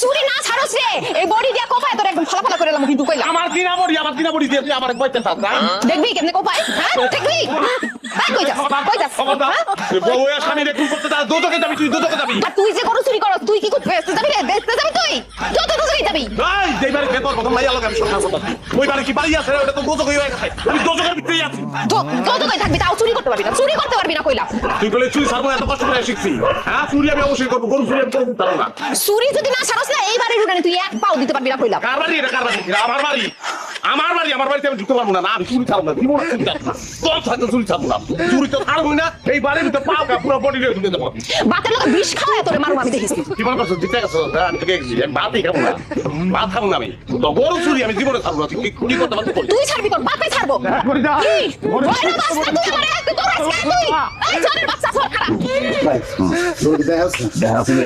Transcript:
চুরি না ছাড়স রে এই বডি দিয়া কোপায় তোর একদম ফালা ফালা করে এলাম কিন্তু কইলাম আমার কিনা বড়ি দিয়ে তুই আমার কইতে থাক না দেখবি কেমনে কোপায় হ্যাঁ দেখবি কই যা বউ এর স্বামী রে খুন করতে যা দুদকে যাবি তুই দুদকে যাবি আর তুই যে গরু চুরি করস তুই কি করতে যাবি রে দেখতে যাবি তুই যত দূরে যাবি এই যেবারে ভেতর প্রথম মাইয়া লাগে আমি সব কথা ওই বারে কি বাড়ি আছে রে ওটা তো দুদকে হয়ে গেছে আমি দুদকের ভিতরেই আছি যত কই থাকবি তাও চুরি করতে পারবি না কইলাম তুই বলে চুরি ছাড়বো এত কষ্ট করে শিখছি হ্যাঁ চুরি আমি অবশ্যই করবো গরু চুরি আমি করতে পারবো না চুরি যদি না ছাড়স না এই বাড়ির উঠানে তুই এক পাও দিতে পারবি না কইলাম কার বাড়ি এটা কার বাড়ি আমার বাড়িতে আমি ঢুকতে পারবো না আমি চুরি ছাড়বো না জীবন চুরি ছাড়বো না তোর থাকতে চুরি ছাড়বো না চুরি তো ছাড়বো না এই বাড়ির ভিতরে পাও কা পুরো বডি রে ঢুকে দেবো বাতের লোক বিষ খাওয়ায় তোরে মারু আমি দেখিস কি মনে করছো দিতে গেছো আমি তোকে ভাতই খাবো না ভাত খাবো না আমি তো গরু চুরি আমি জীবনে ছাড়বো না তুই কি করতে পারবো তুই ছাড়বি তোর বাপে ছাড়বো করে যা কি ওরে বাচ্চা তুই আমারে তুই তোর আজকে তুই এই জনের বাচ্চা সর খারাপ Vai. Jogo de 10.